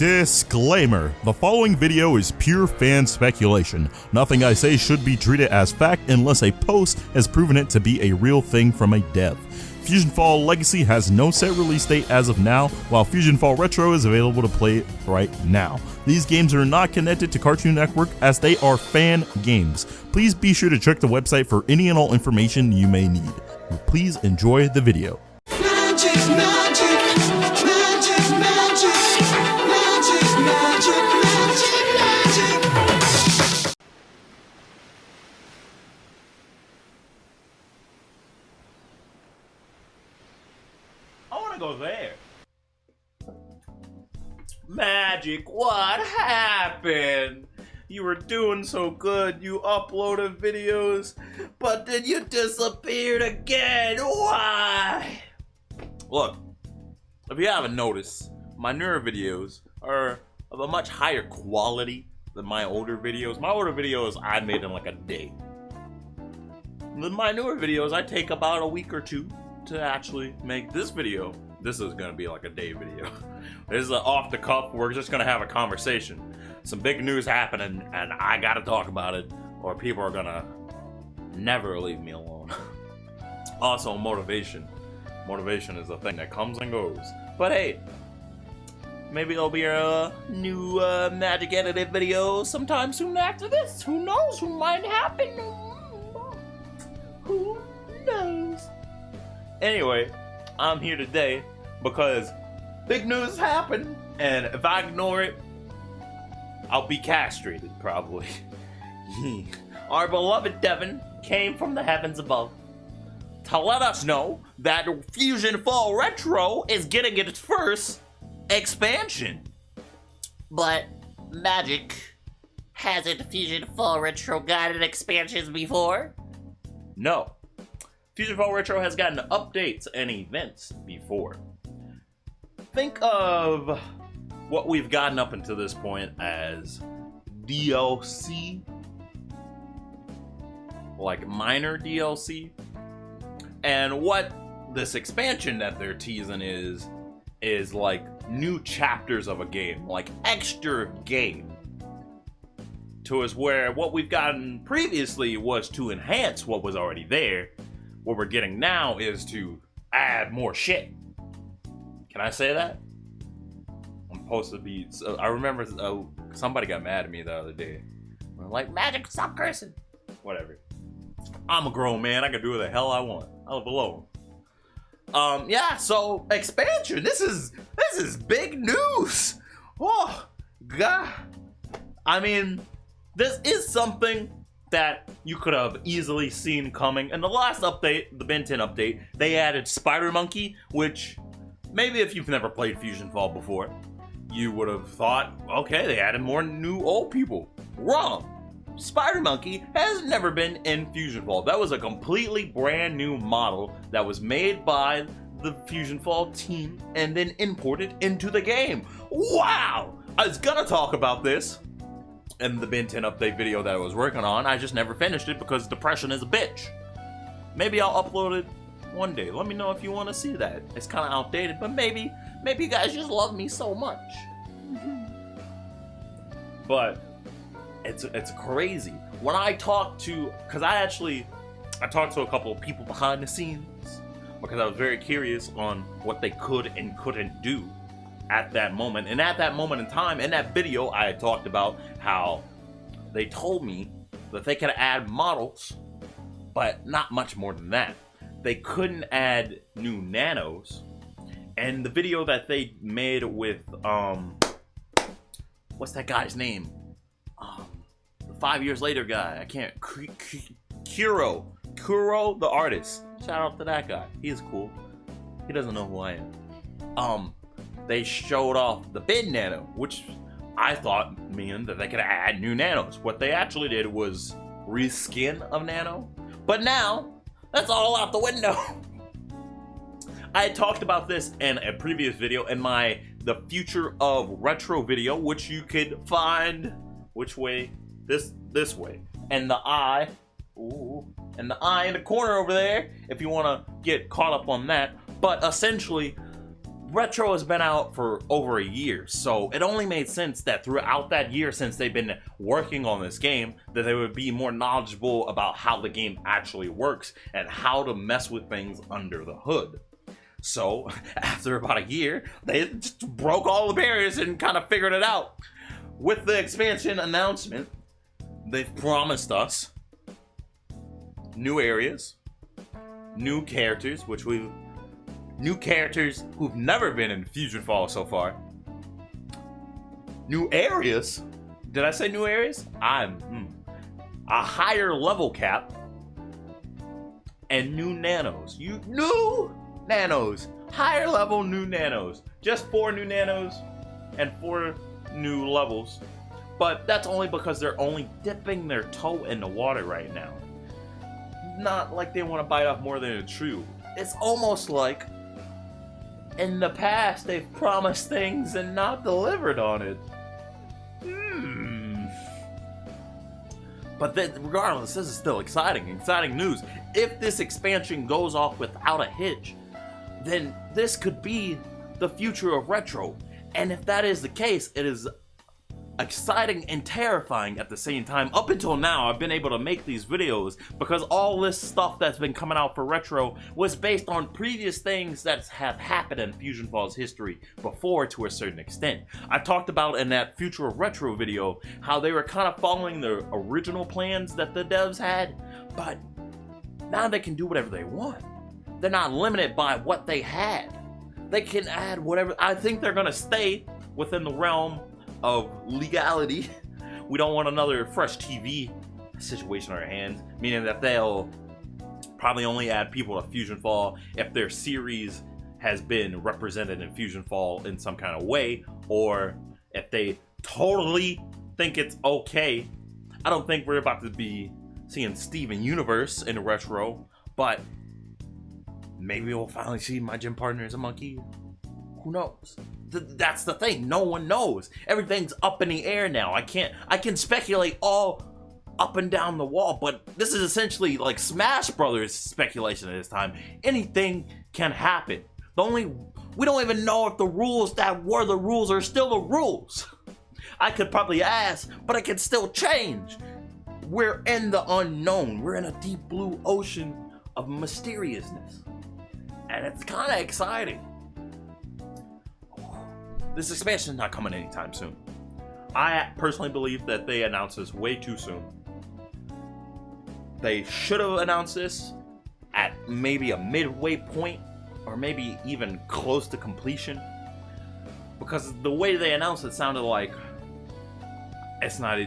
Disclaimer: the following video is pure fan speculation. Nothing I say should be treated as fact unless a post has proven it to be a real thing from a dev. FusionFall Legacy has no set release date as of now, while FusionFall Retro is available to play right now. These games are not connected to Cartoon Network as they are fan games. Please be sure to check the website for any and all information you may need. Please enjoy the video. Magic, magic, magic, magic, magic, magic, magic, magic. I want to go there. Magic, what happened? You were doing so good, you uploaded videos, but then you disappeared again. Why? Look, if you haven't noticed, my newer videos are of a much higher quality than my older videos. My older videos I made in like a day. With my newer videos, I take about a week or two to actually make this video. This is gonna be like a day video. This is an off the cuff. We're just gonna have a conversation. Some big news happening, and I gotta talk about it, or people are gonna never leave me alone. Also, motivation. Motivation is a thing that comes and goes. But hey, maybe there'll be a new Magic edited video sometime soon after this. Who knows? Who might happen? Who knows? Anyway, I'm here today because big news happened, and if I ignore it, I'll be castrated, probably. Our beloved Devin came from the heavens above to let us know that FusionFall Retro is getting its first expansion. But Magic, hasn't FusionFall Retro gotten expansions before? No. FusionFall Retro has gotten updates and events before. Think of what we've gotten up until this point as DLC, like minor DLC, and what this expansion that they're teasing is like new chapters of a game, like extra game. To us where what we've gotten previously was to enhance what was already there. What we're getting now is to add more shit. Can I say that? I'm supposed to be. I remember somebody got mad at me the other day. We're like, Magic, stop cursing. Whatever. I'm a grown man. I can do what the hell I want. I live alone. Yeah. So expansion. This is big news. Oh God. I mean, this is something that you could have easily seen coming. In the last update, the Ben 10 update, they added Spider Monkey, which maybe if you've never played FusionFall before, you would have thought, okay, they added more new old people. Wrong. Spider Monkey has never been in FusionFall. That was a completely brand new model that was made by the FusionFall team and then imported into the game. Wow! I was gonna talk about this in the Ben 10 update video that I was working on. I just never finished it because depression is a bitch. Maybe I'll upload it one day. Let me know if you want to see that. It's kind of outdated, but maybe you guys just love me so much. But it's crazy. When I talked to, because I talked to a couple of people behind the scenes because I was very curious on what they could and couldn't do at that moment. And at that moment in time, in that video, I had talked about how they told me that they could add models, but not much more than that. They couldn't add new nanos. And the video that they made with, what's that guy's name? The 5 years later guy. I can't, Kuro the artist. Shout out to that guy. He's cool. He doesn't know who I am. They showed off the bin nano, which I thought meant that they could add new nanos. What they actually did was reskin of nano, but now that's all out the window. I had talked about this in a previous video in the future of retro video, which you could find which way, this way, and the eye, and the eye in the corner over there if you want to get caught up on that. But essentially, Retro has been out for over a year, so it only made sense that throughout that year, since they've been working on this game, that they would be more knowledgeable about how the game actually works and how to mess with things under the hood. So after about a year, they just broke all the barriers and kind of figured it out. With the expansion announcement, they've promised us new areas, new characters, new characters who've never been in FusionFall so far. New areas? Did I say new areas? A higher level cap. And new nanos. New nanos. Higher level new nanos. Just 4 new nanos and 4 new levels. But that's only because they're only dipping their toe in the water right now. Not like they want to bite off more than a chew. It's almost like in the past, they've promised things and not delivered on it. But regardless, this is still exciting news. If this expansion goes off without a hitch, then this could be the future of retro. And if that is the case, it is exciting and terrifying at the same time. Up until now, I've been able to make these videos because all this stuff that's been coming out for retro was based on previous things that have happened in FusionFall's history before to a certain extent. I talked about in that Future of Retro video how they were kind of following the original plans that the devs had, but now they can do whatever they want. They're not limited by what they had. They can add whatever. I think they're gonna stay within the realm of legality. We don't want another Fresh TV situation on our hands, meaning that they'll probably only add people to FusionFall if their series has been represented in FusionFall in some kind of way, or if they totally think it's okay. I don't think we're about to be seeing Steven Universe in retro, but maybe we'll finally see my gym partner as a monkey. Who knows? That's the thing. No one knows. Everything's up in the air now. I can speculate all up and down the wall, but this is essentially like Smash Brothers speculation at this time. Anything can happen. We don't even know if the rules that were the rules are still the rules. I could probably ask, but it can still change. We're in the unknown. We're in a deep blue ocean of mysteriousness. And it's kind of exciting. This expansion is not coming anytime soon. I personally believe that they announced this way too soon. They should have announced this at maybe a midway point, or maybe even close to completion. Because the way they announced it sounded like it's not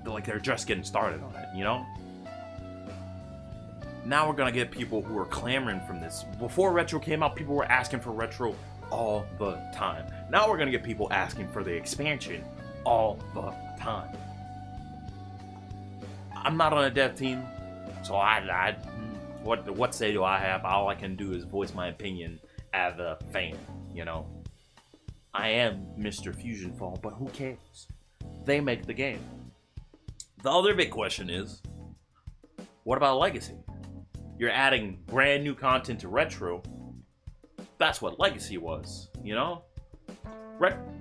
like they're just getting started on it, you know? Now we're gonna get people who are clamoring from this. Before retro came out, people were asking for retro all the time. Now we're gonna get people asking for the expansion all the time. I'm not on a dev team, so what say do I have? All I can do is voice my opinion as a fan, you know? I am Mr. FusionFall, but who cares? They make the game. The other big question is, what about Legacy? You're adding brand new content to retro. That's what Legacy was, you know?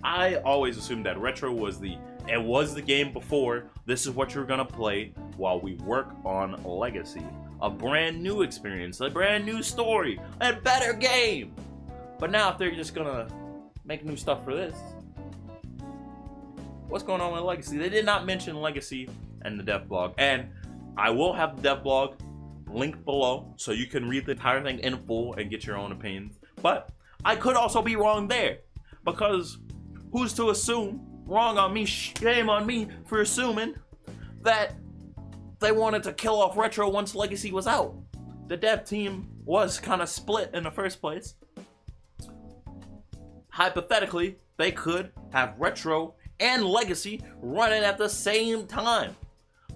I always assumed that retro was the game before. This is what you're gonna play while we work on Legacy. A brand new experience, a brand new story, a better game. But now if they're just gonna make new stuff for this, what's going on with Legacy? They did not mention Legacy in the dev blog. And I will have the dev blog linked below so you can read the entire thing in full and get your own opinions. But I could also be wrong there, because who's to assume, wrong on me, shame on me for assuming that they wanted to kill off retro once Legacy was out. The dev team was kind of split in the first place. Hypothetically, they could have retro and Legacy running at the same time.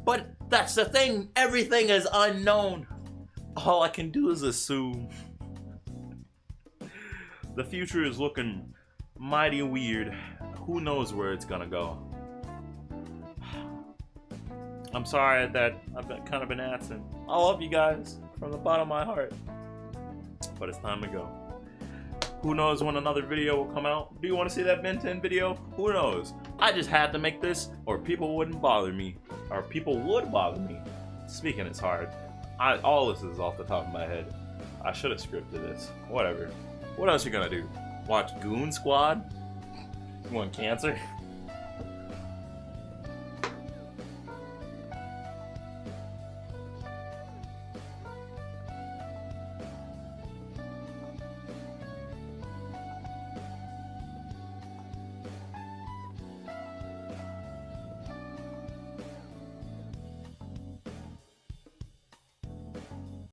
But that's the thing, everything is unknown. All I can do is assume. The future is looking mighty weird. Who knows where it's gonna go? I'm sorry that I've kind of been absent. I love you guys from the bottom of my heart. But it's time to go. Who knows when another video will come out? Do you want to see that Ben 10 video? Who knows? I just had to make this, or people wouldn't bother me. Or people would bother me. Speaking is hard. All this is off the top of my head. I should have scripted this. Whatever. What else you gonna do? Watch Goon Squad? You want cancer?